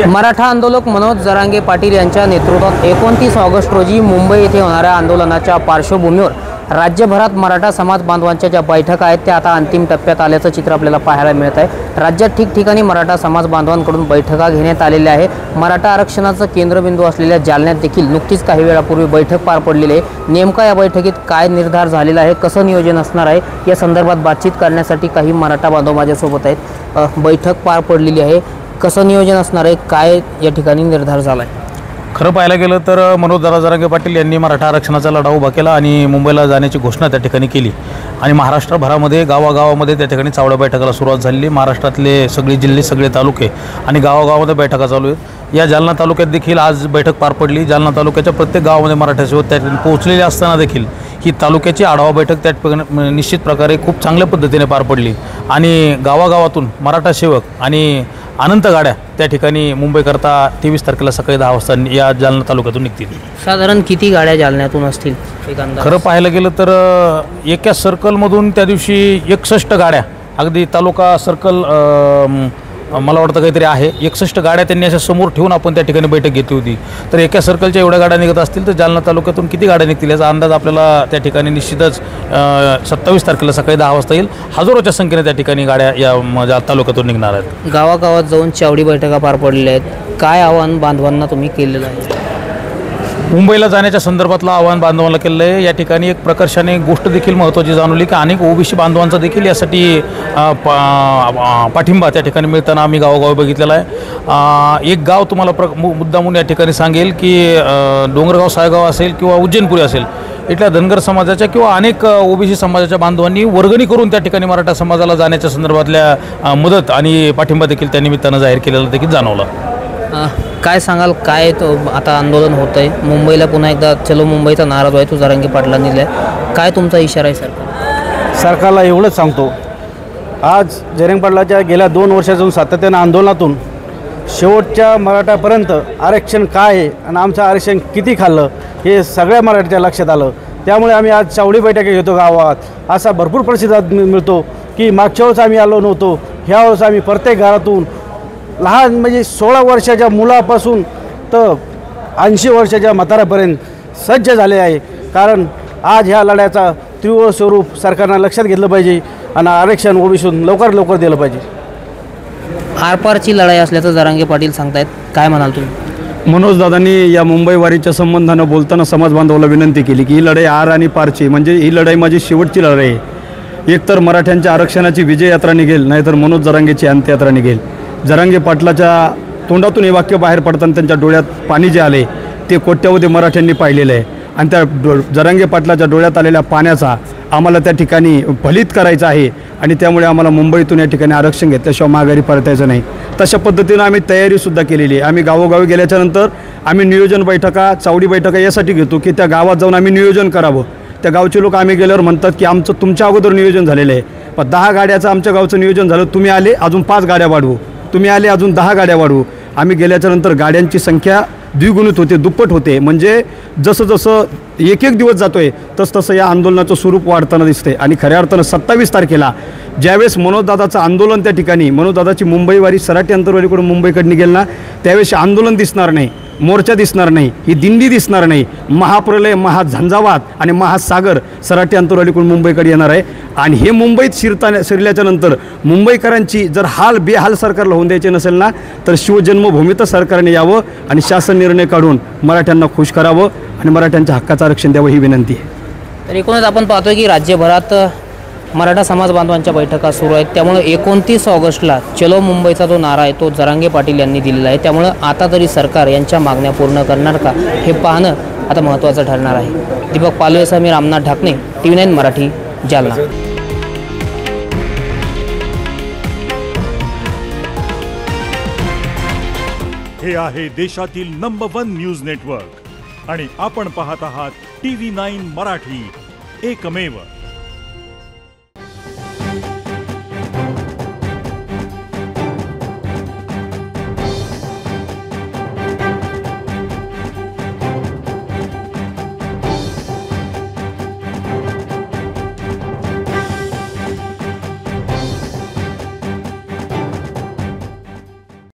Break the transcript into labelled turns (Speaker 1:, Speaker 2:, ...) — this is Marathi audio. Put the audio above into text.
Speaker 1: मराठा आंदोलक मनोज जरांगे पाटील यांच्या नेतृत्वात 29 ऑगस्ट रोजी मुंबई येथे होणाऱ्या आंदोलनाच्या पार्श्वभूमीवर राज्यभरात मराठा समाज बांधवांच्या ज्या बैठका आहेत त्या आता अंतिम टप्प्यात आल्याचं चित्र आपल्याला पाहायला मिळत आहे। राज्यात ठिकठिकाणी मराठा समाज बांधवांकडून बैठका घेण्यात आलेल्या आहे। मराठा आरक्षणाचं केंद्रबिंदू असलेल्या जालन्यात देखील नुकतीच काही वेळापूर्वी बैठक पार पडलेली आहे। नेमका या बैठकीत काय निर्धार झालेला आहे, कसं नियोजन असणार आहे या संदर्भात बातचीत करण्यासाठी काही मराठा बांधव माझ्यासोबत आहेत। बैठक पार पडलेली आहे, कसं नियोजन असणार आहे, काय या ठिकाणी निर्धार झाला आहे?
Speaker 2: खरं पाहायला गेलं तर मनोज जरांगे पाटील यांनी मराठा आरक्षणाचा लढा उभा केला आणि मुंबईला जाण्याची घोषणा त्या ठिकाणी केली आणि महाराष्ट्रभरामध्ये गावागावामध्ये त्या ठिकाणी चावड्या बैठकाला सुरुवात झाली। महाराष्ट्रातले सगळे जिल्हे, सगळे तालुके आणि गावागावामध्ये बैठका चालू आहेत। या जालना तालुक्यात देखील आज बैठक पार पडली। जालना तालुक्याच्या प्रत्येक गावामध्ये मराठा सेवक त्या ठिकाणी पोहोचलेले असताना देखील ही तालुक्याची आढावा बैठक त्या निश्चित प्रकारे खूप चांगल्या पद्धतीने पार पडली आणि गावागावातून मराठा सेवक आणि अनंत गाड्या त्या ठिकाणी मुंबईकरता 23 तारखेला सकाळी 10 वाजता या जालना तालुक्यातून निघतील।
Speaker 1: साधारण किती गाड्या जालन्यातून असतील एक अंदाज?
Speaker 2: खरं पाहायला गेलं तर एका सर्कलमधून त्या दिवशी 61 गाड्या, अगदी तालुका सर्कल मला वाटतं काहीतरी आहे 61 गाड्या त्यांनी अशा समोर ठेवून आपण त्या ठिकाणी बैठक घेतली होती। तर एका सर्कलच्या एवढ्या गाड्या निघत असतील तर जालना तालुक्यातून किती गाड्या निघतील याचा अंदाज आपल्याला त्या ठिकाणी निश्चितच 27 तारखेला सकाळी 10 वाजता येईल। हजारोच्या संख्येने त्या ठिकाणी गाड्या या तालुक्यातून निघणार आहेत।
Speaker 1: गावागावात जाऊन चावडी बैठका पार पडलेल्या आहेत, काय आव्हान बांधवांना तुम्ही केलेलं आहे?
Speaker 2: मुंबईला जाण्याच्या संदर्भातलं आव्हान बांधवांना केलं आहे। या ठिकाणी एक प्रकर्षाने गोष्ट देखील महत्त्वाची जाणवली की अनेक ओबीसी बांधवांचा देखील यासाठी पाठिंबा त्या ठिकाणी मिळताना आम्ही गावोगावी बघितलेला आहे। एक गाव तुम्हाला मुद्दामून या ठिकाणी सांगेल की डोंगरगाव सायगाव असेल किंवा उज्जैनपुरी असेल, इथल्या धनगर समाजाच्या किंवा अनेक ओबीसी समाजाच्या बांधवांनी वर्गणी करून त्या ठिकाणी मराठा समाजाला जाण्याच्या संदर्भातल्या मदत आणि पाठिंबा देखील त्या निमित्तानं जाहीर केलेला देखील जाणवला।
Speaker 1: काय सांगाल, काय तो आता आंदोलन होतं आहे मुंबईला, पुन्हा एकदा चलो मुंबईचा नारा जो आहे तो जरांगे पाटलांनी दिला आहे, काय तुमचा इशारा आहे
Speaker 3: सरकारला? एवढंच सांगतो, आज जरांगे पाटलाच्या गेल्या 2 वर्षातून सातत्यानं आंदोलनातून शेवटच्या मराठापर्यंत आरक्षण काय आहे आणि आमचं आरक्षण किती खाल्लं हे सगळ्या मराठ्याच्या लक्षात आलं। त्यामुळे आम्ही आज चावडी बैठका घेतो गावात। असा भरपूर प्रतिसाद मिळतो की मागच्या वेळेस आम्ही आलो नव्हतो, ह्या वेळेस आम्ही प्रत्येक घरातून लहान म्हणजे 16 वर्षाच्या मुलापासून तर 80 वर्षाच्या म्हाताऱ्यापर्यंत सज्ज झाले आहे। कारण आज ह्या लढ्याचा तीव्र स्वरूप सरकारनं लक्षात घेतलं पाहिजे आणि आरक्षण ओबीसीतून लवकर दिलं पाहिजे।
Speaker 1: आरपारची लढाई असल्याचं जरांगे पाटील सांगतायत, काय म्हणाल तुम्ही?
Speaker 4: मनोज दादांनी या मुंबई वारीच्या संबंधानं बोलताना समाज बांधवाला विनंती केली की ही लढाई आर आणि पारची, म्हणजे ही लढाई माझी शेवटची लढाई आहे। एकतर मराठ्यांच्या आरक्षणाची विजय यात्रा निघेल, नाहीतर मनोज जरांगेची अंत्ययात्रा निघेल। जरांगे पाटलाच्या तोंडातून हे वाक्य बाहेर पडताना त्यांच्या डोळ्यात पाणी जे आले ते कोट्यावधी मराठ्यांनी पाहिलेलं आहे आणि त्या जरांगे पाटलाच्या डोळ्यात आलेल्या पाण्याचा आम्हाला त्या ठिकाणी फलित करायचं आहे आणि त्यामुळे आम्हाला मुंबईतून या ठिकाणी आरक्षण घेतल्याशिवाय माघारी परतायचं नाही। तशा पद्धतीनं आम्ही तयारीसुद्धा केलेली आहे। आम्ही गावोगावी गेल्याच्यानंतर आम्ही नियोजन बैठका, चावडी बैठका यासाठी घेतो की त्या गावात जाऊन आम्ही नियोजन करावं। त्या गावचे लोक आम्ही गेल्यावर म्हणतात की आमचं तुमच्या अगोदर नियोजन झालेलं आहे, पण 10 गाड्याचं आमच्या गावचं नियोजन झालं, तुम्ही आले अजून 5 गाड्या वाढवू, तुम्ही आले अजून 10 गाड्या वाढवू। आम्ही गेल्याच्यानंतर गाड्यांची संख्या द्विगुणित होते, दुप्पट होते। म्हणजे जसं जसं एक दिवस जातो आहे तसं या आंदोलनाचं स्वरूप वाढताना दिसते आणि खऱ्या अर्थानं 27 तारखेला ज्यावेळेस मनोजदादाचं आंदोलन त्या ठिकाणी मनोजदादाची मुंबईवारी सराटी अंतरवालीकडून मुंबईकडे निघेल ना, त्यावेळेस आंदोलन दिसणार नाही, मोर्चा दिसणार नाही, ही दिंडी दिसणार नाही। महाप्रलय, महाझंझावात आणि महासागर सराटी अंतरवालीकडून मुंबईकडे येणार आहे आणि हे मुंबईत शिरल्याच्या नंतर मुंबईकरांची जर बेहाल सरकारला होऊन द्यायचे नसेल ना, तर शिवजन्मभूमीत सरकारने यावं आणि शासन निर्णय काढून मराठ्यांना खुश करावं आणि मराठ्यांच्या हक्काचं आरक्षण द्यावं ही विनंती आहे।
Speaker 1: तर एकूणच आपण पाहतोय की राज्यभरात मराठा समाज बांधवांच्या बैठका सुरू आहेत। त्यामुळे 29 ऑगस्टला चलो मुंबईचा जो नारा आहे तो जरांगे पाटील यांनी दिलेला आहे। त्यामुळे आता तरी सरकार यांच्या मागण्या पूर्ण करणार का हे पाहणं आता महत्त्वाचं ठरणार आहे। दीपक पालवेसह मी रामनाथ ढाकणे, TV9 मराठी, जालना।
Speaker 5: हे आहे देशातील नंबर 1 न्यूज नेटवर्क आणि आपण पाहत आहात TV9 मराठी, एकमेव।